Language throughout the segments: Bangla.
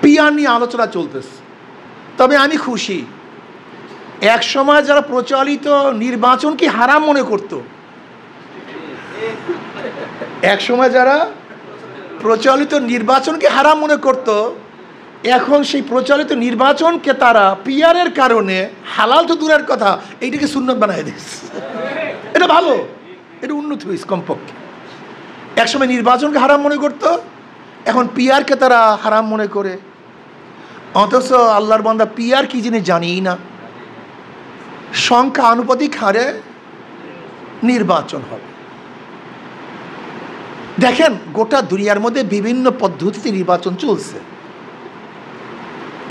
পিয়ার নিয়ে আলোচনা চলতেছে। তবে আমি খুশি, এক সময় যারা প্রচলিত নির্বাচনকে হারাম মনে করত, এক সময় যারা প্রচলিত নির্বাচনকে হারাম মনে করত, এখন সেই প্রচলিত নির্বাচনকে তারা পিয়ারের কারণে, হালাল তো দূরের কথা, এইটাকে সুন্নত বানায় দিয়েছে। এটা ভালো, এটা উন্নতি হয়েছে কমপক্ষে। একসময় নির্বাচনকে হারাম মনে করত, এখন পিয়ারকে তারা হারাম মনে করে। অথচ আল্লাহর বান্দা পিয়ার কি জিনিস জানিই না। সংখ্যা আনুপাতিক হারে নির্বাচন হবে। দেখেন, গোটা দুনিয়ার মধ্যে বিভিন্ন পদ্ধতিতে নির্বাচন চলছে।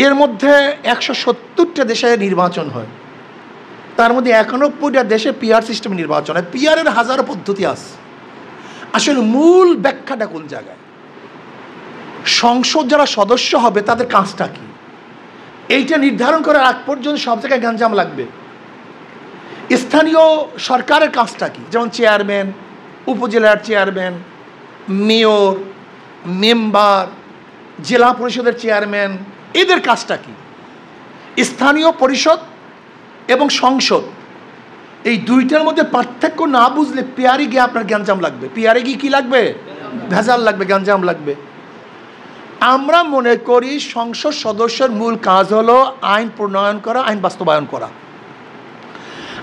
এর মধ্যে 170টা দেশে নির্বাচন হয়, তার মধ্যে 91টা দেশে পিয়ার সিস্টেম নির্বাচন হয়। পিয়ারের হাজারো পদ্ধতি আছে। আসলে মূল ব্যাখ্যাটা কোন জায়গায়? সংসদ যারা সদস্য হবে তাদের কাজটা কি, এইটা নির্ধারণ করার আগ পর্যন্ত সব জায়গায় গ্যাঞ্জাম লাগবে। স্থানীয় সরকারের কাজটা কি, যেমন চেয়ারম্যান, উপজেলার চেয়ারম্যান, মেয়র, মেম্বার, জেলা পরিষদের চেয়ারম্যান, এদের কাজটা কি? স্থানীয় পরিষদ এবং সংসদ, এই দুইটার মধ্যে পার্থক্য না বুঝলে পিয়ারে গিয়ে আপনার গ্যাঞ্জাম লাগবে। পিয়ারে গিয়ে কী লাগবে? ভেজাল লাগবে, গ্যাঞ্জাম লাগবে। আমরা মনে করি সংসদ সদস্যের মূল কাজ হলো আইন প্রণয়ন করা, আইন বাস্তবায়ন করা।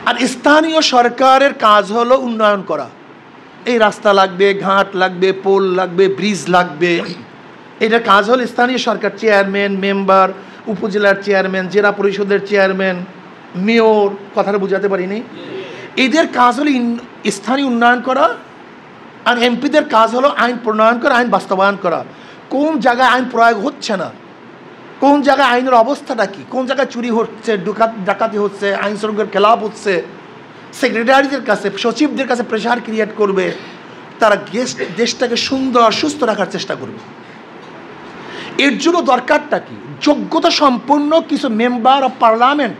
আর স্থানীয় সরকারের কাজ হলো উন্নয়ন করা। এই রাস্তা লাগবে, ঘাট লাগবে, পোল লাগবে, ব্রিজ লাগবে, এটার কাজ হলো স্থানীয় সরকার, চেয়ারম্যান, মেম্বার, উপজেলার চেয়ারম্যান, জেলা পরিষদের চেয়ারম্যান, মেয়র, কথাটা বুঝাতে পারিনি, এদের কাজ হলো স্থানীয় উন্নয়ন করা। আর এমপিদের কাজ হলো আইন প্রণয়ন করা, আইন বাস্তবায়ন করা। কোন জায়গায় আইন প্রয়োগ হচ্ছে না, কোন জায়গায় আইনের অবস্থাটা কি, কোন জায়গায় চুরি হচ্ছে, ডাকাতি হচ্ছে, আইন শৃঙ্খলার খেলাপ হচ্ছে, সেক্রেটারিদের কাছে, সচিবদের কাছে প্রেশার ক্রিয়েট করবে, তারা দেশটাকে সুন্দর সুস্থ রাখার চেষ্টা করবে। এর জন্য দরকারটা কি? যোগ্যতা সম্পন্ন কিছু মেম্বার অফ পার্লামেন্ট,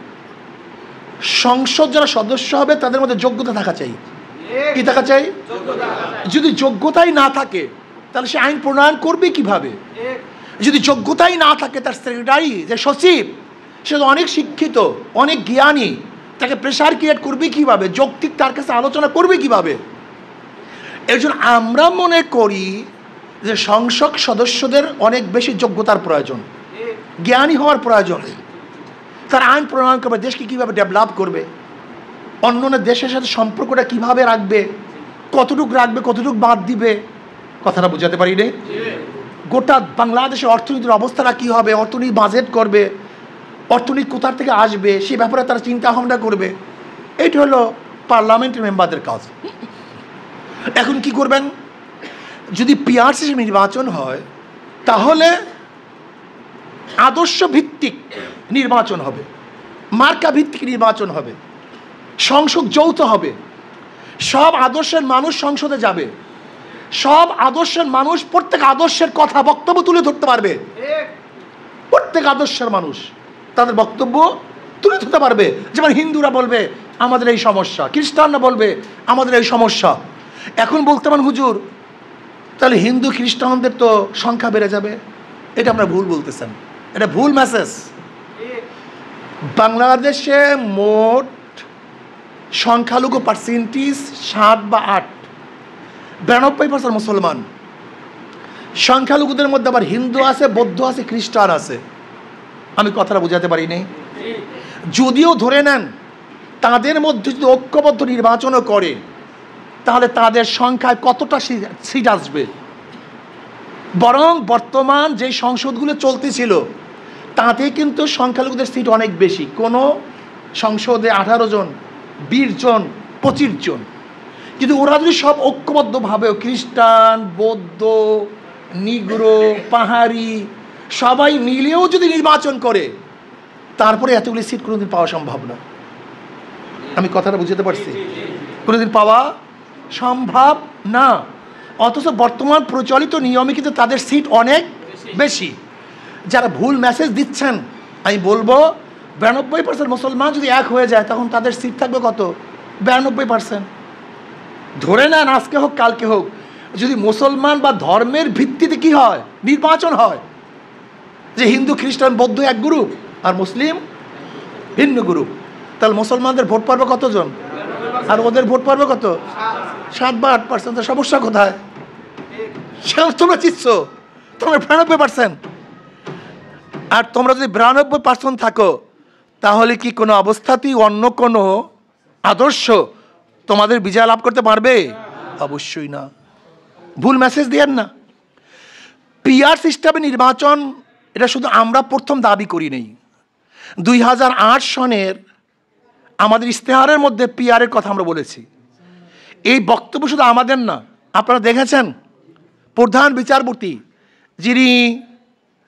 সংসদ যারা সদস্য হবে তাদের মধ্যে যোগ্যতা থাকা চাই। কি থাকা চাই? যদি যোগ্যতাই না থাকে তাহলে সে আইন প্রণয়ন করবে কিভাবে? যদি যোগ্যতাই না থাকে, তার সেক্রেটারি, যে সচিব, সে তো অনেক শিক্ষিত, অনেক জ্ঞানী, তাকে প্রেশার ক্রিয়েট করবে কিভাবে? যৌক্তিক তার কাছে আলোচনা করবে কিভাবে? এর জন্য আমরা মনে করি যে সংসদ সদস্যদের অনেক বেশি যোগ্যতার প্রয়োজন, জ্ঞানী হওয়ার প্রয়োজন। তারা আইন প্রণয়ন করবে, দেশকে কীভাবে ডেভেলপ করবে, অন্য অন্য দেশের সাথে সম্পর্কটা কিভাবে রাখবে, কতটুকু রাখবে, কতটুকু বাদ দিবে, কথাটা বুঝাতে পারি রে। গোটা বাংলাদেশের অর্থনীতির অবস্থাটা কী হবে, অর্থনীতি বাজেট করবে, অর্থনীতি কোথার থেকে আসবে সে ব্যাপারে তারা চিন্তা ভাবনা করবে। এইটা হলো পার্লামেন্টের মেম্বারদের কাজ। এখন কি করবেন? যদি পিআর সিস্টেম নির্বাচন হয় তাহলে আদর্শ ভিত্তিক নির্বাচন হবে, মার্কা ভিত্তিক নির্বাচন হবে, সংসদ যৌথ হবে, সব আদর্শের মানুষ সংসদে যাবে, সব আদর্শের মানুষ প্রত্যেক আদর্শের কথা বক্তব্য তুলে ধরতে পারবে, প্রত্যেক আদর্শের মানুষ তাদের বক্তব্য তুলে ধরতে পারবে। যেমন হিন্দুরা বলবে আমাদের এই সমস্যা, খ্রিস্টানরা বলবে আমাদের এই সমস্যা। এখন বলতে পারেন হুজুর তাহলে হিন্দু খ্রিস্টানদের তো সংখ্যা বেড়ে যাবে, এটা আপনারা ভুল বলতেছেন, এটা ভুল মেসেজ। বাংলাদেশে মোট সংখ্যালঘু পার্সেন্টেজ 7 বা 8, 92% মুসলমান। সংখ্যালঘুদের মধ্যে আবার হিন্দু আছে, বৌদ্ধ আছে, খ্রিস্টান আছে। আমি কথাটা বুঝাতে পারিনি। যদিও ধরে নেন তাদের মধ্যে যদি ঐক্যবদ্ধ নির্বাচনও করে তাহলে তাদের সংখ্যায় কতটা সিট আসবে? বরং বর্তমান যে সংসদগুলো চলতেছিল তাতে কিন্তু সংখ্যালঘুদের সিট অনেক বেশি। কোনো সংসদে 18 জন, 20 জন, 25 জন। কিন্তু ওরা যদি সব ঐক্যবদ্ধভাবে খ্রিস্টান, বৌদ্ধ, নিগ্রো, পাহাড়ি সবাই মিলেও যদি নির্বাচন করে তারপরে এতগুলি সিট কোনোদিন পাওয়া সম্ভব না। আমি কথাটা বুঝতে পারছি? কোনোদিন পাওয়া সম্ভব না। অথচ বর্তমান প্রচলিত নিয়মে কিন্তু তাদের সিট অনেক বেশি। যারা ভুল মেসেজ দিচ্ছেন আমি বলবো 92% মুসলমান যদি এক হয়ে যায় তখন তাদের সিট থাকবে কত? 92%। ধরে নেন আজকে হোক কালকে হোক, যদি মুসলমান বা ধর্মের ভিত্তিতে কি হয় নির্বাচন হয় যে হিন্দু খ্রিস্টান বৌদ্ধ এক গ্রুপ আর মুসলিম ভিন্ন গ্রুপ। তাহলে মুসলমানদের ভোট পারবে কতজন আর ওদের ভোট পারবে কত? 7 বা 8%। সমস্যা কোথায়? তোমরা চিচ্ছ তোমরা 92%। আর তোমরা যদি 92% থাকো তাহলে কি কোনো অবস্থাতেই অন্য কোনো আদর্শ তোমাদের বিজয় লাভ করতে পারবে? অবশ্যই না। ভুল মেসেজ দিয়েন না। পিআর সিস্টেমে নির্বাচন এটা শুধু আমরা প্রথম দাবি করি নেই। 2008 সনের আমাদের ইস্তেহারের মধ্যে পিআরের কথা আমরা বলেছি। এই বক্তব্য শুধু আমাদের না, আপনারা দেখেছেন প্রধান বিচারপতি যিনি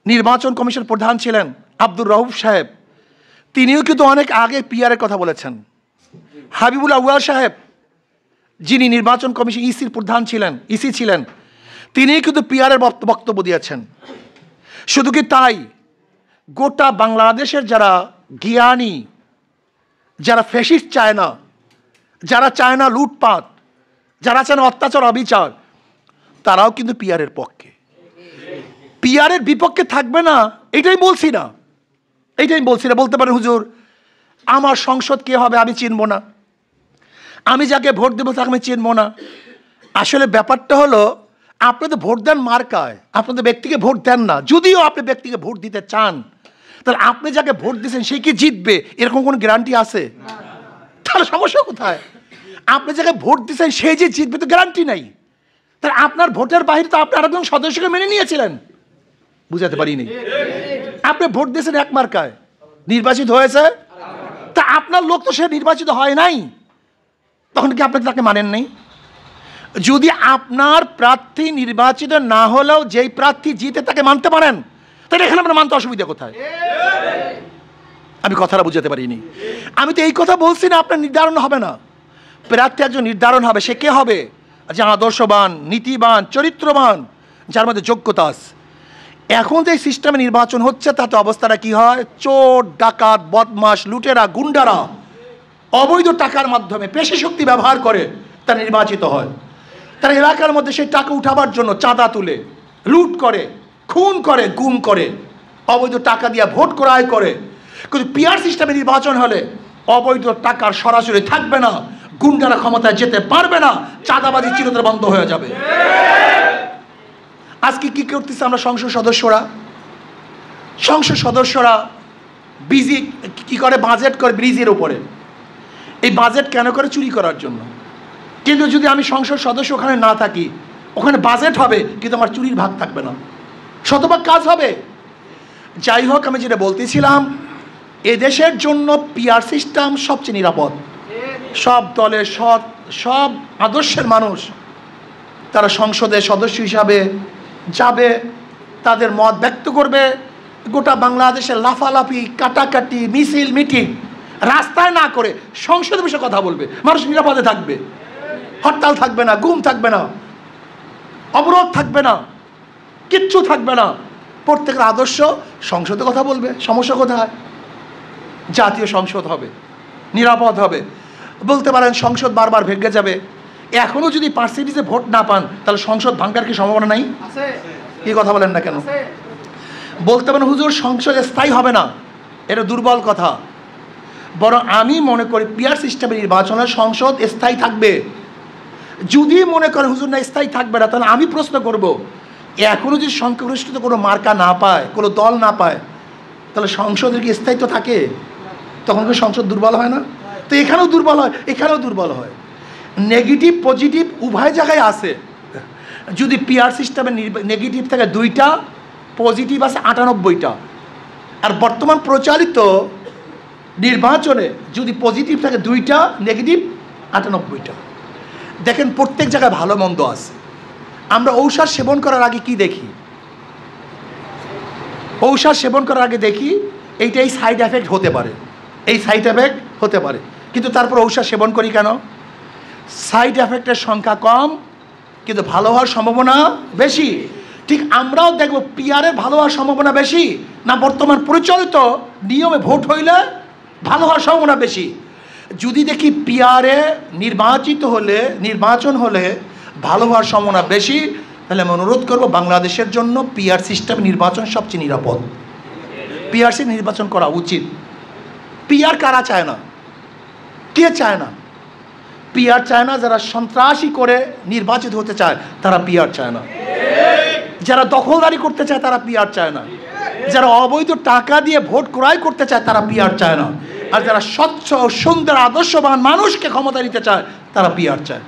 নির্বাচন কমিশন প্রধান ছিলেন আব্দুর রউফ সাহেব, তিনিও কিন্তু অনেক আগে পিআরের কথা বলেছেন। হাবিবুল আউয়াল সাহেব যিনি নির্বাচন কমিশন ইসির প্রধান ছিলেন, ইসি ছিলেন, তিনিও কিন্তু পিআরের বক্তব্য দিয়েছেন। শুধু কি তাই, গোটা বাংলাদেশের যারা জ্ঞানী, যারা ফ্যাসিস্ট চায় না, যারা চায় না লুটপাট, যারা চায় না অত্যাচার অবিচার, তারাও কিন্তু পিআরের পক্ষে। পিআরের বিপক্ষে থাকবে না এটাই বলছি না, এইটাই বলছি না। বলতে পারেন হুজুর আমার সংসদ কে হবে আমি চিনব না, আমি যাকে ভোট দেবো তাকে আমি চিনব না। আসলে ব্যাপারটা হলো আপনি তো ভোট দেন মার্কায়, আপনি তো ব্যক্তিকে ভোট দেন না। যদিও আপনি ব্যক্তিকে ভোট দিতে চান, তাহলে আপনি যাকে ভোট দিয়েছেন সে কি জিতবে এরকম কোনো গ্যারান্টি আছে? তাহলে সমস্যা কোথায়? আপনি যাকে ভোট দিয়েছেন সে যে জিতবে তো গ্যারান্টি নাই। তাহলে আপনার ভোটের বাহিরে তো আপনি আরেকজন সদস্যকে মেনে নিয়েছিলেন। বুঝাতে পারিনি? আপনি ভোট দিয়েছেন এক মার্কায়, নির্বাচিত হয়েছে, তা আপনার লোক তো সে নির্বাচিত হয় নাই, তখন কি আপনি তাকে মানেন নাই? যদি আপনার প্রার্থী নির্বাচিত না হলেও যেই প্রার্থী জিতে তাকে মানতে পারেন, তাহলে এখানে আপনার মানতে অসুবিধা কোথায়? আমি কথাটা বুঝাতে পারিনি। আমি তো এই কথা বলছি না আপনার নির্ধারণ হবে না, প্রার্থী একজন নির্ধারণ হবে। সে কে হবে? যে আদর্শবান, নীতিবান, চরিত্রবান, যার মধ্যে যোগ্যতা আছে। এখন যে সিস্টেমে নির্বাচন হচ্ছে তাতে অবস্থাটা কি হয়? চোর, ডাকাত, বদমাশ, লুটেরা, গুন্ডারা অবৈধ টাকার মাধ্যমে পেশি শক্তি ব্যবহার করে তারা নির্বাচিত হয়। তারা এলাকার মধ্যে সেই টাকা উঠাবার জন্য চাঁদা তুলে, লুট করে, খুন করে, গুম করে, অবৈধ টাকা দিয়ে ভোট ক্রয় করে। কিন্তু পিআর সিস্টেমে নির্বাচন হলে অবৈধ টাকার সরাসরি থাকবে না, গুন্ডারা ক্ষমতায় যেতে পারবে না, চাঁদাবাজি চিরতরে বন্ধ হয়ে যাবে। আজকে কি করতেছে আমরা সংসদ সদস্যরা বিজি কি করে? বাজেট করে ব্রিজের উপরে। এই বাজেট কেন করে? চুরি করার জন্য। কিন্তু যদি আমি সংসদ সদস্য ওখানে না থাকি, ওখানে বাজেট হবে কিন্তু আমার চুরির ভাগ থাকবে না, শতভাগ কাজ হবে। যাই হোক, আমি যেটা বলতেছিলাম, এদেশের জন্য পিআর সিস্টেম সবচেয়ে নিরাপদ। সব দলের সব আদর্শের মানুষ তারা সংসদের সদস্য হিসাবে যাবে, তাদের মত ব্যক্ত করবে। গোটা বাংলাদেশের লাফালাফি, কাটাকাটি, মিছিল মিটিং রাস্তায় না করে সংসদে বসে কথা বলবে। মানুষ নিরাপদে থাকবে, হরতাল থাকবে না, গুম থাকবে না, অবরোধ থাকবে না, কিচ্ছু থাকবে না। প্রত্যেকের আদর্শ সংসদে কথা বলবে। সমস্যা কোথায়? জাতীয় সংসদ হবে, নিরাপদ হবে। বলতে পারেন সংসদ বারবার ভেঙে যাবে। এখনও যদি পার্সেন্টেজে ভোট না পান তাহলে সংসদ ভাঙার কি সম্ভাবনা নাই? কি কথা বলেন না কেন? বলতে পারেন হুজুর সংসদ স্থায়ী হবে না, এটা দুর্বল কথা। বরং আমি মনে করি পিআর সিস্টেমের নির্বাচনে সংসদ স্থায়ী থাকবে। যদি মনে করেন হুজুর না স্থায়ী থাকবে না, তাহলে আমি প্রশ্ন করব, এখনও যদি সংখ্যাগরিষ্ঠতা কোনো মার্কা না পায়, কোনো দল না পায়, তাহলে সংসদের কি স্থায়িত্ব থাকে? তখন কি সংসদ দুর্বল হয় না? তো এখানেও দুর্বল হয়, এখানেও দুর্বল হয়। নেগেটিভ পজিটিভ উভয় জায়গায় আছে। যদি পিআর সিস্টেমের নেগেটিভ থাকে 2টা, পজিটিভ আছে 98টা। আর বর্তমান প্রচারিত নির্বাচনে যদি পজিটিভ থাকে 2টা, নেগেটিভ 98টা। দেখেন প্রত্যেক জায়গায় ভালো মন্দ আছে। আমরা ঔষধ সেবন করার আগে কি দেখি? ঔষধ সেবন করার আগে দেখি এইটাই সাইড এফেক্ট হতে পারে, এই সাইড এফেক্ট হতে পারে, কিন্তু তারপর ঔষধ সেবন করি কেন? সাইড এফেক্টের সংখ্যা কম কিন্তু ভালো হওয়ার সম্ভাবনা বেশি। ঠিক আমরাও দেখব পিআরের ভালো হওয়ার সম্ভাবনা বেশি না বর্তমান পরিচালিত নিয়মে ভোট হইলে ভালো হওয়ার সম্ভাবনা বেশি? যদি দেখি পিআরে নির্বাচন হলে ভালো হওয়ার সম্ভাবনা বেশি, তাহলে আমি অনুরোধ করব বাংলাদেশের জন্য পিআর সিস্টেম নির্বাচন সবচেয়ে নিরাপদ। পিআরসি নির্বাচন করা উচিত। পিআর কারা চায় না? কে চায় না? পিআর চায় না যারা সন্ত্রাসী করে নির্বাচিত হতে চায়, তারা পিআর চায় না। যারা দখলদারি করতে চায় তারা পিআর চায় না। যারা অবৈধ টাকা দিয়ে ভোট ক্রয় করতে চায় তারা পিআর চায় না। আর যারা স্বচ্ছ ও সুন্দর আদর্শবান মানুষকে ক্ষমতা দিতে চায় তারা পিআর চায়।